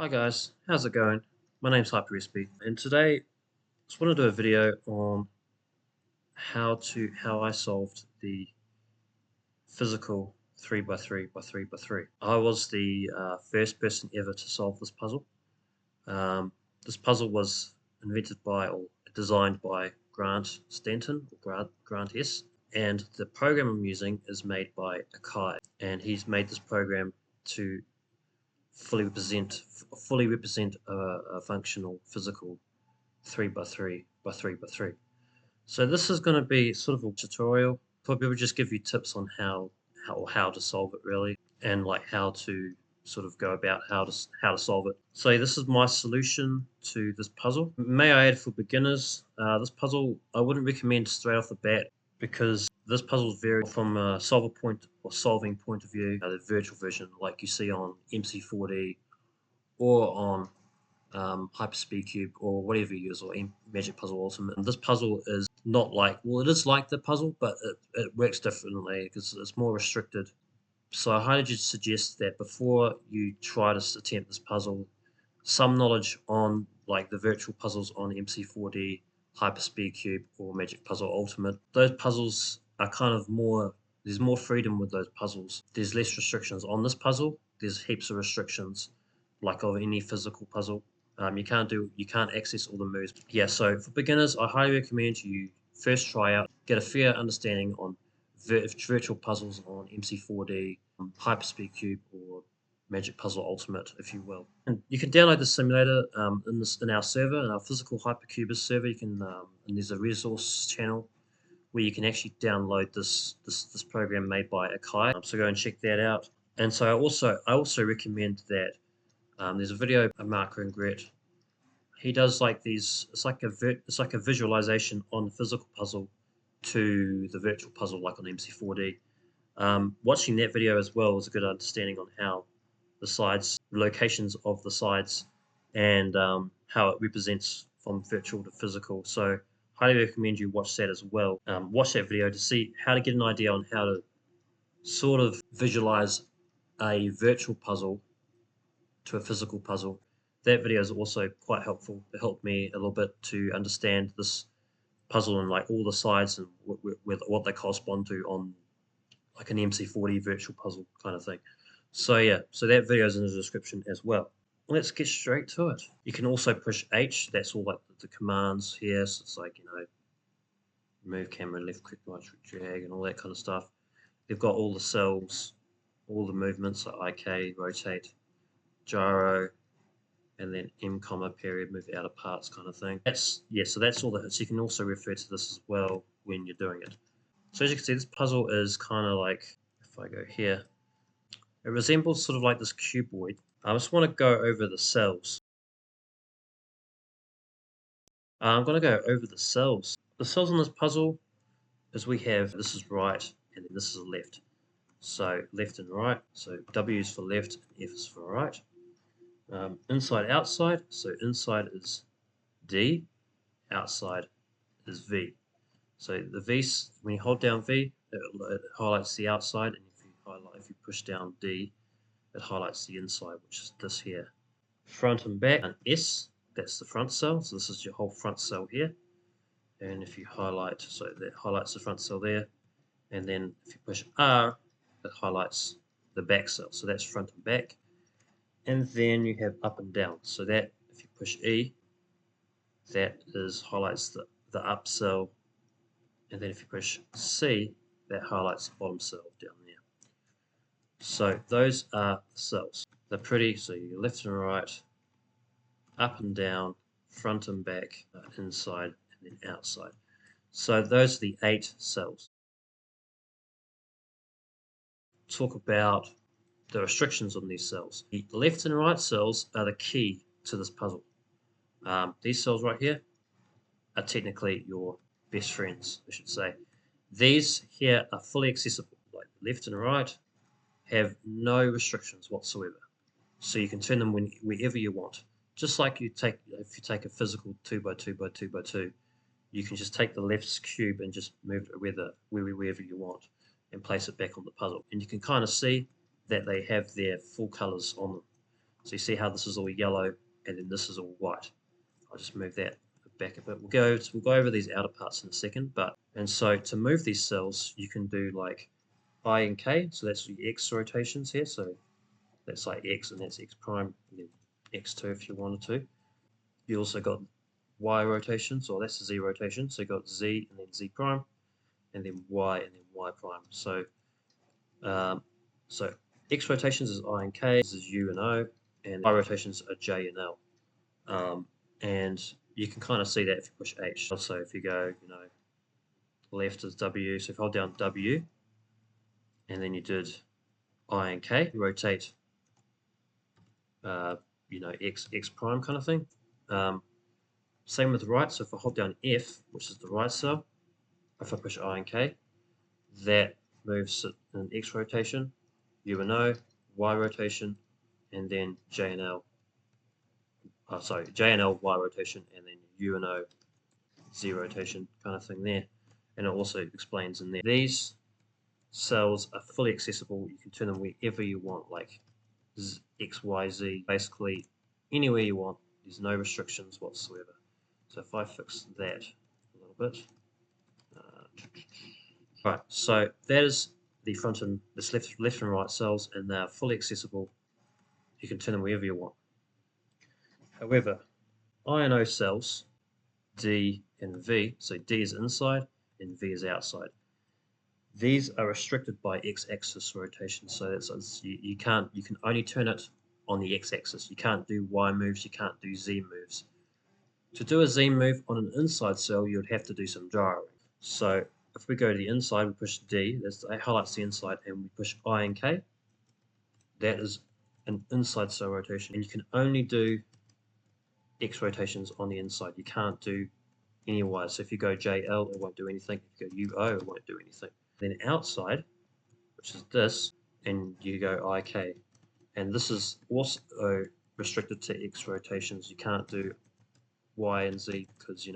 Hi guys, how's it going? My name's Espy, and today I just want to do a video on how I solved the physical 3x3x3x3. I was the first person ever to solve this puzzle. This puzzle was invented by or designed by Grant Stanton or Grant S. And the program I'm using is made by Akai, and he's made this program to fully represent a functional physical 3x3x3x3. So this is going to be sort of a tutorial. Probably will just give you tips on how to solve it really, and like how to sort of go about how to solve it. So this is my solution to this puzzle. May I add, for beginners, this puzzle I wouldn't recommend straight off the bat, because this puzzle is very, from a solving point of view, the virtual version like you see on MC4D or on Hyperspeed Cube or whatever you use, or Magic Puzzle Ultimate. And this puzzle is not like, well, it is like the puzzle, but it works differently because it's more restricted. So I highly suggest that before you try to attempt this puzzle, some knowledge on like the virtual puzzles on MC4D, Hyperspeed Cube, or Magic Puzzle Ultimate. Those puzzles are kind of more, there's more freedom with those puzzles. There's less restrictions. On this puzzle, there's heaps of restrictions, like of any physical puzzle. You can't access all the moves. Yeah, so for beginners, I highly recommend you first try out, get a fair understanding on virtual puzzles on MC4D, Hyperspeed Cube, or Magic Puzzle Ultimate, if you will. And you can download the simulator in our server, in our physical Hypercubist server. You can and there's a resource channel where you can actually download this program made by Akai. So go and check that out. And so I also recommend that there's a video by Mark Ringuettes. He does like these. It's like a visualization on the physical puzzle to the virtual puzzle, like on MC4D. Watching that video as well is a good understanding on how the sides, locations of the sides, and how it represents from virtual to physical. So highly recommend you watch that as well. Watch that video to see how to get an idea on how to sort of visualize a virtual puzzle to a physical puzzle. That video is also quite helpful. It helped me a little bit to understand this puzzle and like all the sides and with what they correspond to on like an MC4D virtual puzzle kind of thing. So yeah, so that video is in the description as well. Let's get straight to it. You can also push H. That's all like the commands here. So it's like, move camera, left click, right click, drag, and all that kind of stuff. They've got all the cells, all the movements like IK, rotate, gyro, and then M comma period, move out of parts kind of thing. So that's all that. So you can also refer to this as well when you're doing it. So as you can see, this puzzle is kind of like, if I go here, it resembles sort of like this cuboid. I just want to go over the cells. I'm going to go over the cells. The cells on this puzzle is we have, this is right, and then this is left. So left and right. So W is for left, and F is for right. Inside, outside. So inside is D, outside is V. So the V, when you hold down V, it highlights the outside, and if you push down D, it highlights the inside, which is this here. Front and back, and S, that's the front cell. So this is your whole front cell here. And if you highlight, so that highlights the front cell there. And then if you push R, it highlights the back cell. So that's front and back. And then you have up and down. So that, if you push E, that highlights the up cell. And then if you push C, that highlights the bottom cell down there. So those are the cells. They're pretty, so you left and right, up and down, front and back, inside and then outside. So those are the 8 cells. Talk about the restrictions on these cells. The left and right cells are the key to this puzzle. These cells right here are technically your best friends, I should say. These here are fully accessible, like left and right have no restrictions whatsoever. So you can turn them wherever you want. Just like if you take a physical 2x2x2x2, you can just take the left cube and just move it wherever you want and place it back on the puzzle. And you can kind of see that they have their full colors on them. So you see how this is all yellow and then this is all white. I'll just move that back a bit. We'll go over these outer parts in a second. And so to move these cells, you can do like I and K. So that's the X rotations here. So that's like X and that's X prime, and then X2 if you wanted to. You also got Y rotation, so that's Z rotation. So you got Z and then Z prime, and then Y and then Y prime. So so X rotations is I and K, this is U and O, and Y rotations are J and L. And you can kind of see that if you push H. Also, if you go, left is W. So if you hold down W, and then you did I and K, you rotate, X prime kind of thing. Same with the right. So if I hold down F, which is the right cell, if I push I and K, that moves it in X rotation, U and O, Y rotation, and then J and L. J and L, Y rotation, and then U and O, Z rotation kind of thing there. And it also explains in there. These cells are fully accessible. You can turn them wherever you want, like X, Y, Z, basically anywhere you want. There's no restrictions whatsoever. So if I fix that a little bit. Right, so that is the front and this left and right cells, and they're fully accessible. You can turn them wherever you want. However, I and O cells, D and V, so D is inside and V is outside. These are restricted by x-axis rotation, so you can only turn it on the x-axis. You can't do Y moves, you can't do Z moves. To do a Z move on an inside cell, you'd have to do some gyroing. So if we go to the inside, we push D, that highlights the inside, and we push I and K, that is an inside cell rotation. And you can only do X rotations on the inside. You can't do any Y. So if you go JL, it won't do anything. If you go UO, it won't do anything. Then outside, which is this, and you go IK. And this is also restricted to X rotations. You can't do Y and Z because,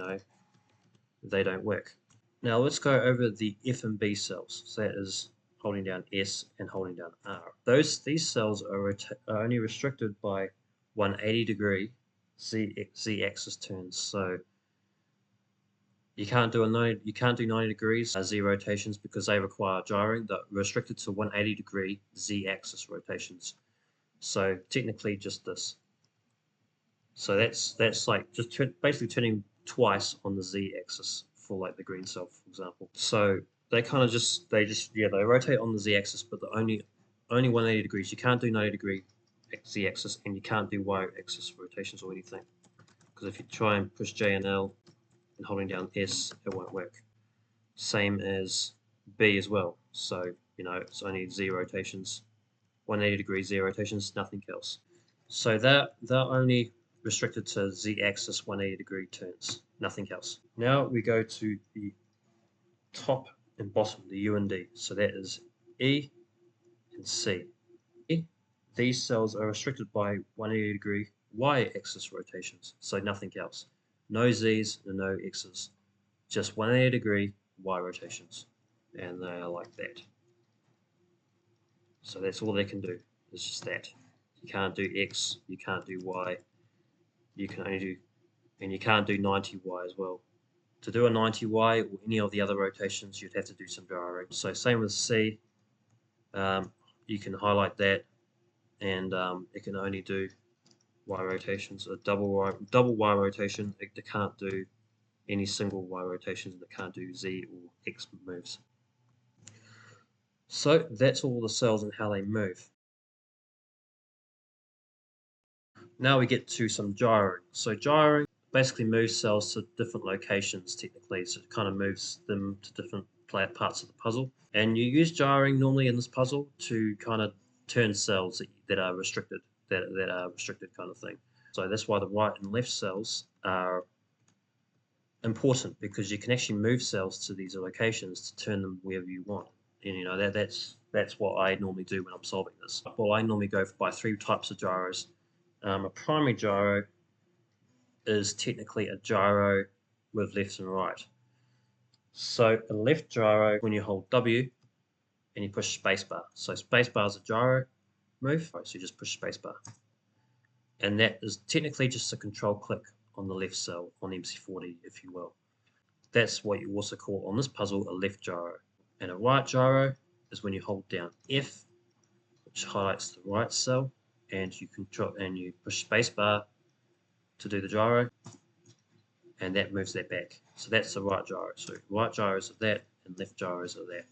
they don't work. Now let's go over the F and B cells. So that is holding down S and holding down R. These cells are only restricted by 180-degree Z-axis turns. So you can't do 90 degrees Z rotations because they require gyroing. They're restricted to 180-degree Z-axis rotations. So technically just this. So that's like just basically turning twice on the Z-axis for like the green cell, for example. So they kind of they rotate on the Z-axis, but they're only 180 degrees. You can't do 90-degree Z-axis, and you can't do Y-axis rotations or anything. Because if you try and push J and L and holding down S, it won't work. Same as B as well. So it's only Z rotations, 180-degree Z rotations, nothing else. So they're only restricted to Z-axis 180-degree turns, nothing else. Now we go to the top and bottom, the U and D. So that is E and C. These cells are restricted by 180-degree Y-axis rotations, so nothing else. No Z's and no X's, just 180-degree Y rotations, and they are like that. So that's all they can do. It's just that. You can't do X, you can't do Y. You can only do, and you can't do 90Y as well. To do a 90Y or any of the other rotations, you'd have to do some gyroing. So same with C. You can highlight that, and it can only do Y rotations. A double Y rotation, it can't do any single Y rotations, and it can't do Z or X moves. So that's all the cells and how they move. Now we get to some gyroing. So gyroing basically moves cells to different locations technically, so it kind of moves them to different parts of the puzzle. And you use gyroing normally in this puzzle to kind of turn cells that are restricted, that are restricted kind of thing. So that's why the right and left cells are important, because you can actually move cells to these locations to turn them wherever you want. And that's what I normally do when I'm solving this. Well, I normally go by 3 types of gyros. A primary gyro is technically a gyro with left and right. So a left gyro, when you hold W and you push spacebar. So spacebar is a gyro move, so you just push spacebar. and that is technically just a control click on the left cell on MC40, if you will. That's what you also call on this puzzle a left gyro. And a right gyro is when you hold down F, which highlights the right cell, and you push spacebar to do the gyro, and that moves that back. So that's the right gyro. So right gyros are that, and left gyros are that.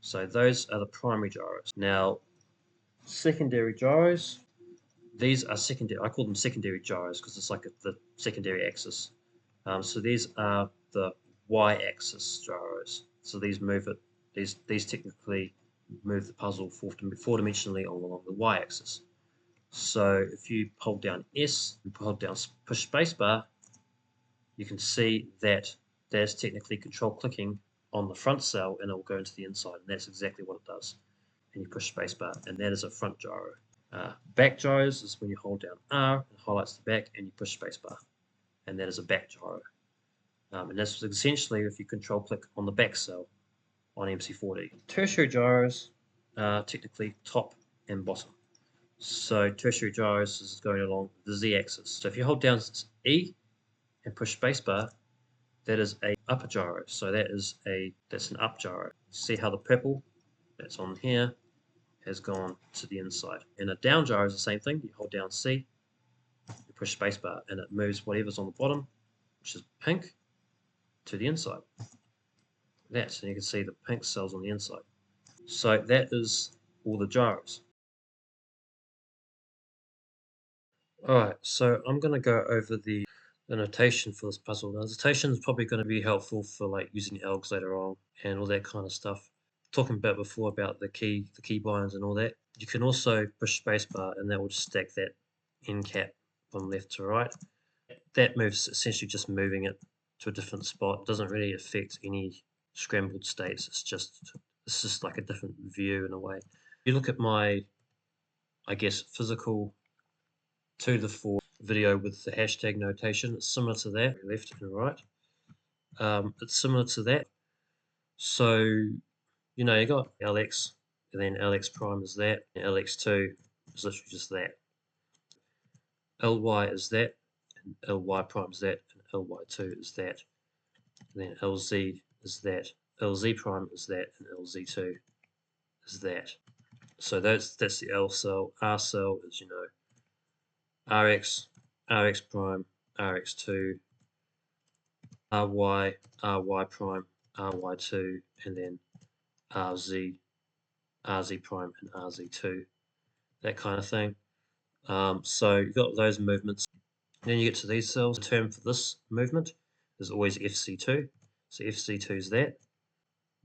So those are the primary gyros. Now, secondary gyros, these are secondary. I call them secondary gyros because it's like the secondary axis. So these are the y-axis gyros. So these move it. These technically move the puzzle four-dimensionally along the y-axis. So if you hold down S, you push spacebar, you can see that there's technically control clicking on the front cell, and it will go into the inside, and that's exactly what it does. And you push spacebar, and that is a front gyro. Back gyros is when you hold down R, it highlights the back, and you push spacebar, and that is a back gyro. And that's essentially if you control click on the back cell on MC40. Tertiary gyros are technically top and bottom. So tertiary gyros is going along the z-axis. So if you hold down E and push spacebar, that is a upper gyro. So that's an up gyro. See how the purple that's on here has gone to the inside. And a down gyro is the same thing. You hold down C, you push spacebar, and it moves whatever's on the bottom, which is pink, to the inside. That, and you can see the pink cells on the inside. So that is all the gyros. Alright, so I'm going to go over the notation for this puzzle. Now, notation is probably going to be helpful for like using elgs later on and all that kind of stuff. Talking about before about the key binds and all that. You can also push spacebar and that will just stack that end cap from left to right. That moves essentially just moving it to a different spot. It doesn't really affect any scrambled states. It's just like a different view in a way. You look at my, I guess, physical 2 to the 4 video with the hashtag notation. It's similar to that, left and right. It's similar to that. So, you know, you got LX, and then LX prime is that, and LX2 is literally just that. LY is that, and LY prime is that, and LY2 is that. And then LZ is that, LZ prime is that, and LZ2 is that. So that's the L cell. R cell is, you know, RX, RX prime, RX2, RY, RY prime, RY2, and then RZ, RZ prime, and RZ2, that kind of thing. So you've got those movements. And then you get to these cells. The term for this movement is always FC2. So FC2 is that.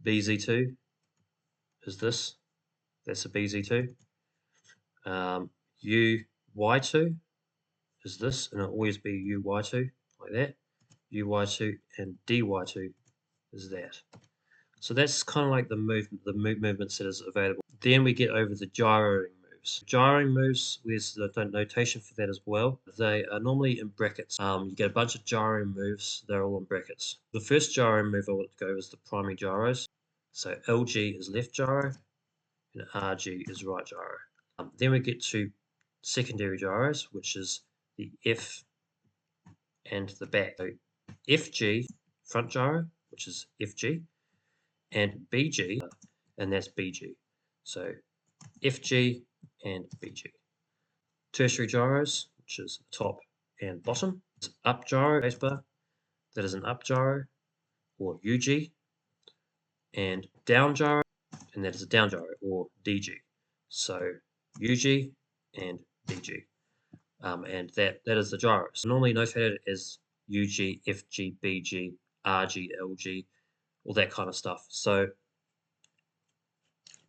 BZ2 is this. That's a BZ2. UY2 is this, and it'll always be UY2, like that. UY2 and DY2 is that. So that's kind of like the movements that is available. Then we get over the gyroing moves. Gyroing moves, there's the notation for that as well. They are normally in brackets. You get a bunch of gyroing moves, they're all in brackets. The first gyroing move I want to go is the primary gyros. So LG is left gyro, and RG is right gyro. Then we get to secondary gyros, which is the F and the back. So FG, front gyro, which is FG, and BG, and that's BG. So FG and BG. Tertiary gyros, which is top and bottom. It's up gyro, spacebar, that is an up gyro, or UG, and down gyro, and that is a down gyro, or DG. So UG and DG. And that is the gyro. So normally notated as UG, FG, BG, RG, LG, all that kind of stuff. So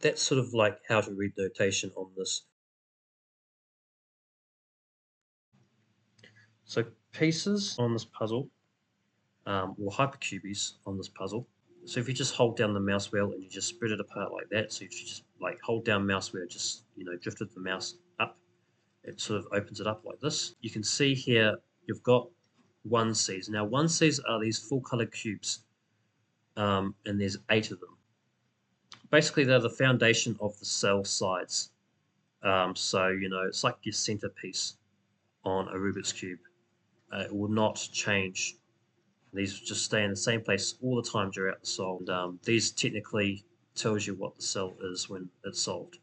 that's sort of like how to read notation on this. So pieces on this puzzle, or hypercubies on this puzzle. So if you just hold down the mouse wheel and you just spread it apart like that, so if you just like hold down mouse wheel, just drifted the mouse up, it sort of opens it up like this. You can see here you've got 1Cs. Now 1Cs are these full color cubes, and there's 8 of them. Basically, they're the foundation of the cell sides. So it's like your centerpiece on a Rubik's Cube. It will not change. These just stay in the same place all the time during the solve. And these technically tells you what the cell is when it's solved.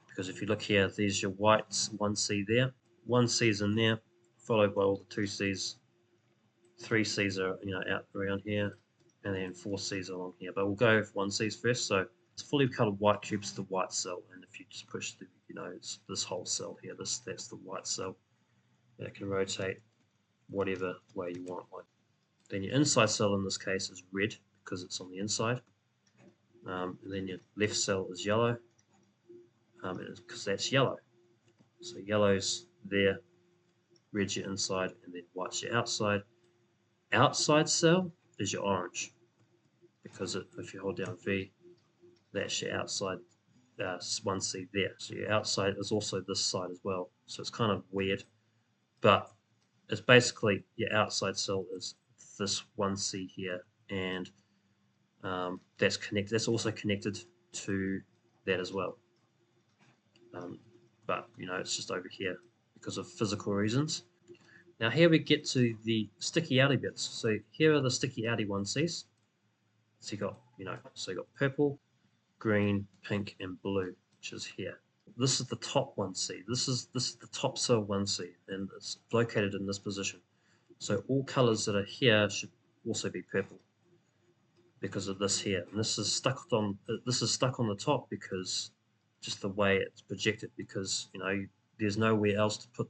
Because if you look here, there's your whites, 1C there. 1C's in there, followed by all the 2C's. 3C's are out around here, and then 4C's along here. But we'll go with 1C's first. So it's fully colored white cube's the white cell, and if you just push the, it's this whole cell here. That's the white cell. And it can rotate whatever way you want. Then your inside cell in this case is red because it's on the inside, and then your left cell is yellow, because that's yellow. So yellow's there, red's your inside, and then white's your outside. Outside cell is your orange, because if you hold down V, that's your outside 1C there. So your outside is also this side as well. So it's kind of weird, but it's basically your outside cell is this 1C here, and that's connected. That's also connected to that as well. But it's just over here because of physical reasons. Now here we get to the sticky outy bits. So here are the sticky outy 1Cs. So you got you got purple, green, pink, and blue, which is here. This is the top 1C. This is the top cell 1C, and it's located in this position. So all colors that are here should also be purple because of this here. And this is stuck on the top because just the way it's projected, because there's nowhere else to put.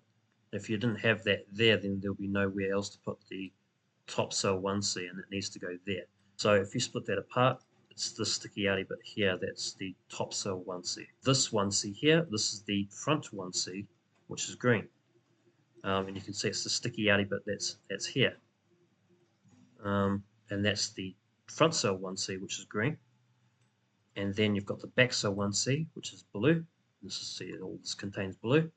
If you didn't have that there, then there'll be nowhere else to put the top cell 1C, and it needs to go there. So if you split that apart, it's the sticky outy bit here, that's the top cell 1C. This 1C here, this is the front 1C, which is green. And you can see it's the sticky outy bit that's here. And that's the front cell 1C, which is green. And then you've got the back cell 1C, which is blue. All this contains blue.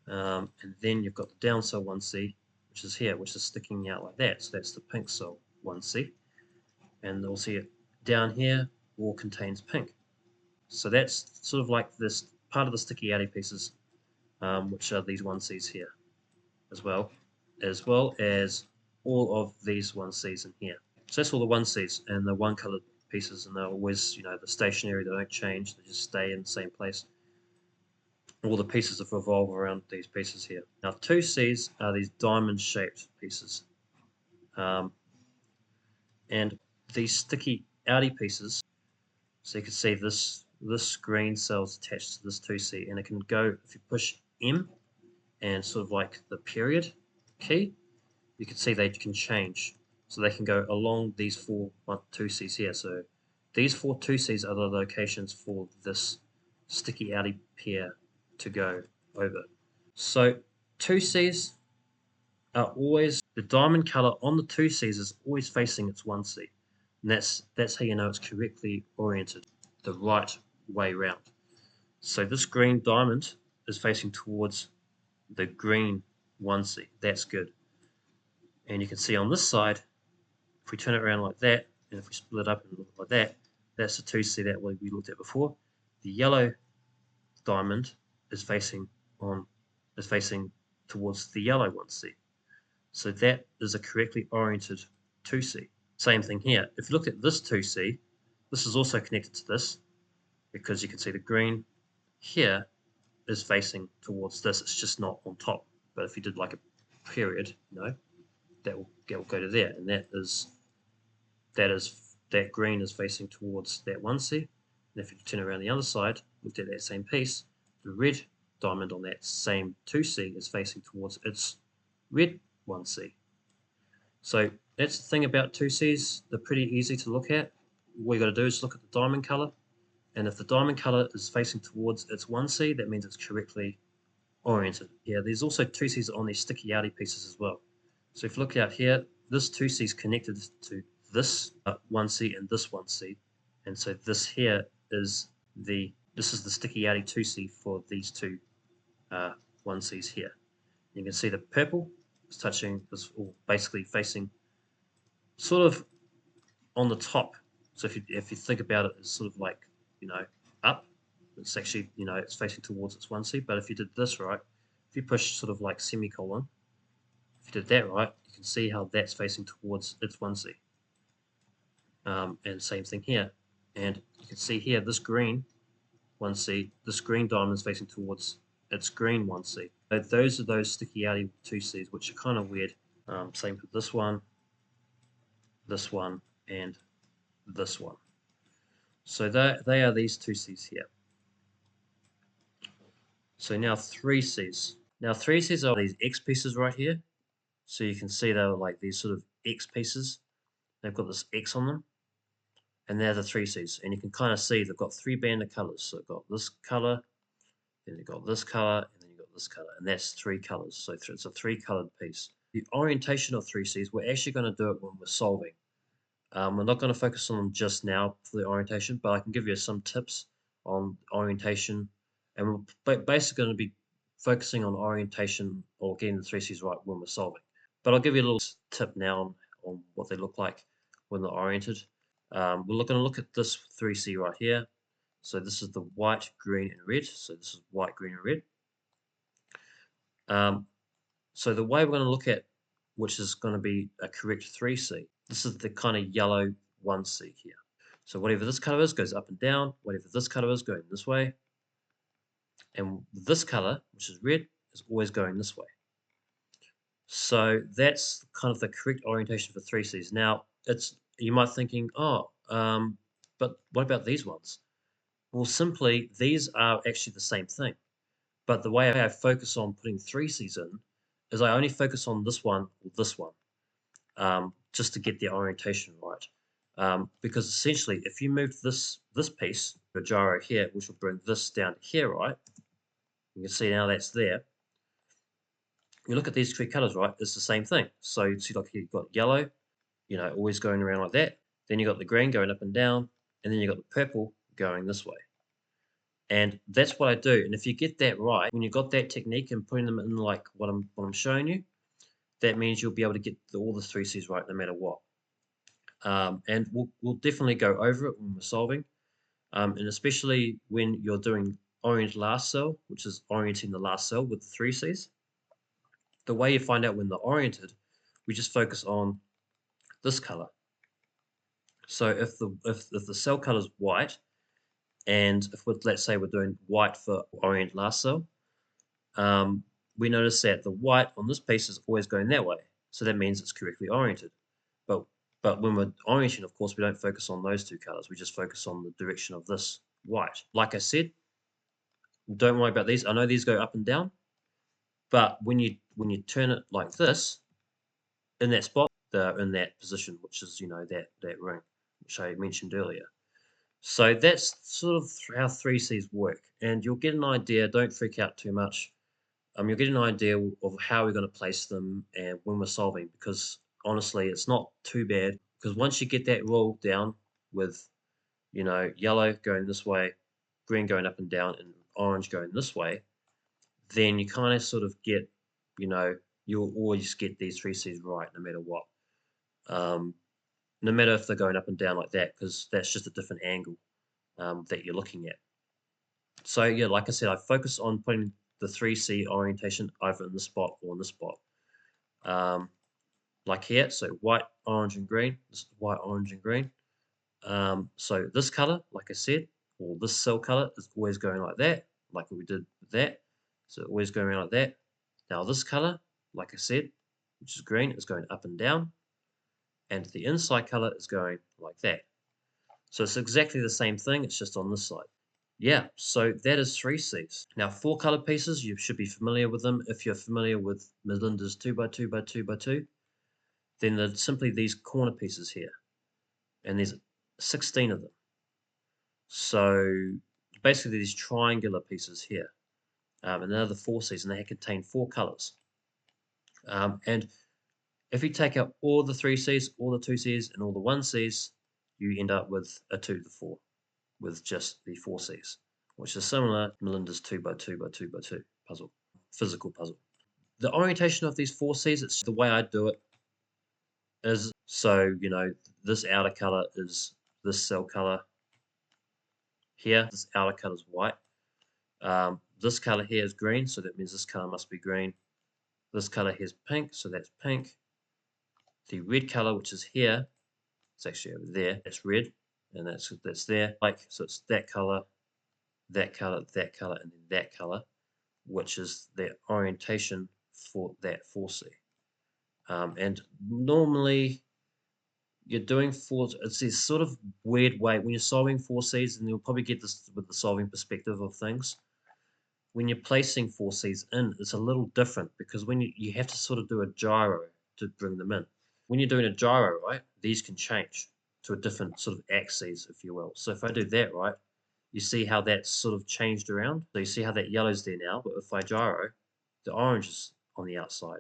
And then you've got the down cell 1C, which is here, which is sticking out like that. So that's the pink cell 1C. And also down here all contains pink. So that's sort of like this part of the sticky outy pieces, which are these 1Cs here, as well as all of these 1Cs in here. So that's all the 1Cs and the one colored pieces, and they're always, the stationary, they don't change, they just stay in the same place. All the pieces revolve around these pieces here. Now 2Cs are these diamond shaped pieces. And these sticky outy pieces, so you can see this green cell's attached to this 2C, and it can go, if you push M and sort of like the period key, you can see they can change. So they can go along these 4 2Cs here. So these 4 2Cs are the locations for this sticky outy pair to go over. So 2Cs are always, the diamond color on the 2Cs is always facing its 1C. And that's how you know it's correctly oriented, the right way round. So this green diamond is facing towards the green 1C. That's good. And you can see on this side, if we turn it around like that, and if we split it up and look like that, that's the 2C that we looked at before. The yellow diamond is facing towards the yellow 1C. So that is a correctly oriented 2C. Same thing here. If you look at this 2C, this is also connected to this, because you can see the green here is facing towards this. It's just not on top. But if you did like a period, that will go to there, and that green is facing towards that 1C. And if you turn around the other side, looked at that same piece, the red diamond on that same 2C is facing towards its red 1C. So that's the thing about 2Cs. They're pretty easy to look at. What you got to do is look at the diamond color, and if the diamond color is facing towards its 1C, that means it's correctly oriented. Yeah, there's also 2Cs on these sticky outy pieces as well. So if you look out here, this 2C is connected to this 1C and this 1C, and so this here is the sticky outy 2C for these two 1Cs here. You can see the purple is touching this, or basically facing sort of on the top. So if you think about it as sort of like up, it's actually it's facing towards its 1C. But if you did this right, if you push sort of like semicolon, if you did that right, you can see how that's facing towards its 1C. And same thing here. And you can see here, this green 1C, this green diamond is facing towards its green 1C. So those are those sticky outy 2Cs, which are kind of weird. Same for this one, and this one. So they are these 2Cs here. So now 3Cs. Now 3Cs are these X pieces right here. So you can see they're like these sort of X pieces. They've got this X on them. And they're the 3Cs. And you can kind of see they've got 3 band of colors. So they've got this color, then you've got this color, and then you've got this color. And that's 3 colors. So it's a 3-colored piece. The orientation of 3Cs, we're actually going to do it when we're solving. We're not going to focus on them just now for the orientation, but I can give you some tips on orientation. And we're basically going to be focusing on orientation or getting the 3Cs right when we're solving. But I'll give you a little tip now on what they look like when they're oriented. We're going to look at this 3C right here. So this is the white, green, and red. So this is white, green, and red. So the way we're going to look at which is going to be a correct 3C, this is the kind of yellow 1C here. So whatever this color is goes up and down. Whatever this color is going this way. And this color, which is red, is always going this way. So that's kind of the correct orientation for 3Cs. Now, you might be thinking, but what about these ones? Well, simply, these are actually the same thing. But the way I focus on putting 3Cs in is I only focus on this one or this one, just to get the orientation right. Because essentially, if you move this piece, the gyro here, which will bring this down to here, right? You can see now that's there. You look at these 3 colors, right? It's the same thing. So you see, like here, you've got yellow, always going around like that. Then you've got the green going up and down, and then you've got the purple going this way. And that's what I do. And if you get that right, when you've got that technique and putting them in like what I'm showing you, that means you'll be able to get all the 3Cs right no matter what. And we'll definitely go over it when we're solving. And especially when you're doing orient last cell, which is orienting the last cell with the 3Cs. The way you find out when they're oriented, we just focus on this color. So if the cell color is white, and if let's say we're doing white for orient last cell, we notice that the white on this piece is always going that way. So that means it's correctly oriented. But when we're orienting, of course, we don't focus on those 2 colors. We just focus on the direction of this white. Like I said, don't worry about these. I know these go up and down, but when you turn it like this, in that spot, they're in that position, which is that ring, which I mentioned earlier. So that's sort of how 3Cs work, and you'll get an idea. Don't freak out too much. You'll get an idea of how we're going to place them and when we're solving, because honestly, it's not too bad. Because once you get that rule down with, yellow going this way, green going up and down, and orange going this way, then you kind of sort of get, you'll always get these 3Cs right no matter what. No matter if they're going up and down like that, because that's just a different angle that you're looking at. So yeah, like I said, I focus on putting the 3C orientation either in this spot or in this spot. Like here, so white, orange, and green. This is white, orange, and green. So this color, like I said, or this cell color is always going like that, like we did with that. So always going around like that. Now this color, like I said, which is green, is going up and down. And the inside color is going like that. So it's exactly the same thing, it's just on this side. Yeah, so that is 3Cs. Now 4 color pieces, you should be familiar with them. If you're familiar with Melinda's 2x2x2x2, then they're simply these corner pieces here. And there's 16 of them. So basically these triangular pieces here. And they're the 4Cs, and they contain 4 colors. And if you take out all the 3Cs, all the 2Cs, and all the 1Cs, you end up with a 2 to the 4 with just the 4Cs, which is similar to Melinda's 2x2x2x2 puzzle, physical puzzle. The orientation of these 4Cs, it's the way I do it is, so, this outer color is this cell color here. This outer color is white. this color here is green, so that means this color must be green. This color here is pink, so that's pink. The red color, which is here, it's actually over there. That's red, and that's there. Like, so it's that color, that color, that color, and then that color, which is the orientation for that 4C. And normally you're doing it's this sort of weird way when you're solving 4Cs, and you'll probably get this with the solving perspective of things. When you're placing 4Cs in, it's a little different because when you have to sort of do a gyro to bring them in. When you're doing a gyro, right, these can change to a different sort of axes, if you will. So if I do that, right, you see how that's sort of changed around. So you see how that yellow's there now, but if I gyro, the orange is on the outside.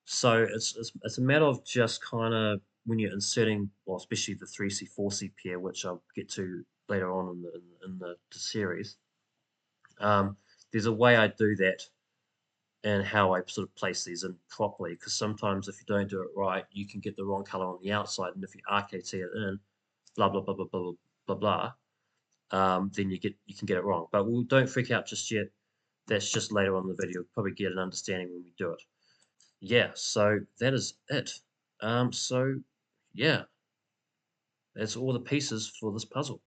So it's a matter of just kind of when you're inserting, well, especially the 3C 4C pair, which I'll get to later on in the series. There's a way I do that and how I sort of place these in properly. Because sometimes if you don't do it right, you can get the wrong color on the outside, and if you RKT it in, blah blah blah blah blah blah blah, then you can get it wrong. But don't freak out just yet. That's just later on in the video. You'll probably get an understanding when we do it. Yeah, so that is it. So yeah, that's all the pieces for this puzzle.